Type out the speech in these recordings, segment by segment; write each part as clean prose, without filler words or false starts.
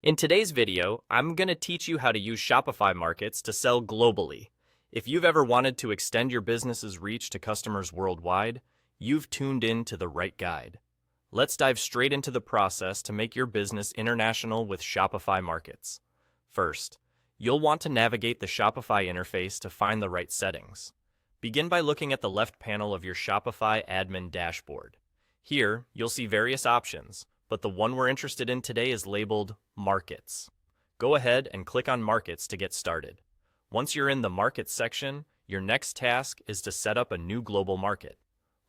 In today's video, I'm going to teach you how to use Shopify Markets to sell globally. If you've ever wanted to extend your business's reach to customers worldwide, you've tuned in to the right guide. Let's dive straight into the process to make your business international with Shopify Markets. First, you'll want to navigate the Shopify interface to find the right settings. Begin by looking at the left panel of your Shopify admin dashboard. Here, you'll see various options, but the one we're interested in today is labeled Markets. Go ahead and click on Markets to get started. Once you're in the Markets section, your next task is to set up a new global market.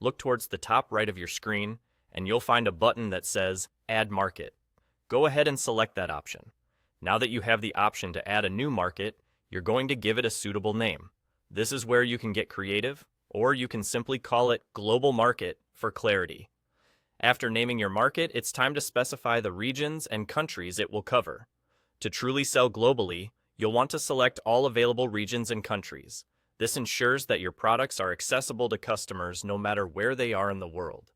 Look towards the top right of your screen, and you'll find a button that says Add Market. Go ahead and select that option. Now that you have the option to add a new market, you're going to give it a suitable name. This is where you can get creative, or you can simply call it Global Market for clarity. After naming your market, it's time to specify the regions and countries it will cover. To truly sell globally, you'll want to select all available regions and countries. This ensures that your products are accessible to customers no matter where they are in the world.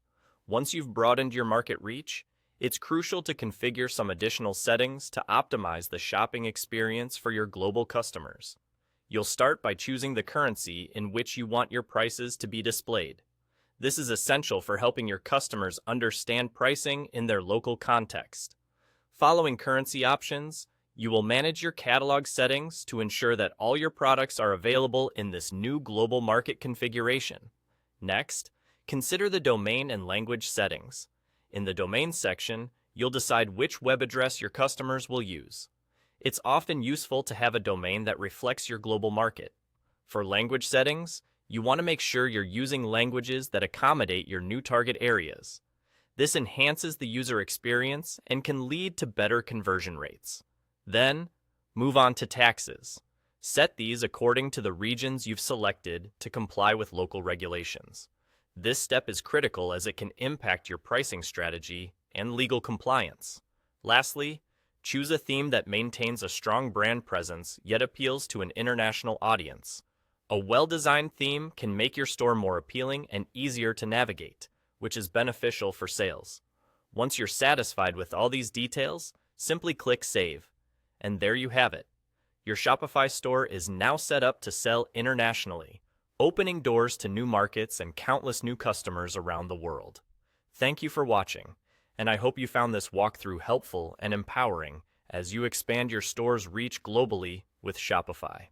Once you've broadened your market reach, it's crucial to configure some additional settings to optimize the shopping experience for your global customers. You'll start by choosing the currency in which you want your prices to be displayed. This is essential for helping your customers understand pricing in their local context. Following currency options, you will manage your catalog settings to ensure that all your products are available in this new global market configuration. Next, consider the domain and language settings. In the domain section, you'll decide which web address your customers will use. It's often useful to have a domain that reflects your global market. For language settings, you want to make sure you're using languages that accommodate your new target areas. This enhances the user experience and can lead to better conversion rates. Then, move on to taxes. Set these according to the regions you've selected to comply with local regulations. This step is critical as it can impact your pricing strategy and legal compliance. Lastly, choose a theme that maintains a strong brand presence yet appeals to an international audience. A well-designed theme can make your store more appealing and easier to navigate, which is beneficial for sales. Once you're satisfied with all these details, simply click Save. And there you have it. Your Shopify store is now set up to sell internationally, opening doors to new markets and countless new customers around the world. Thank you for watching, and I hope you found this walkthrough helpful and empowering as you expand your store's reach globally with Shopify.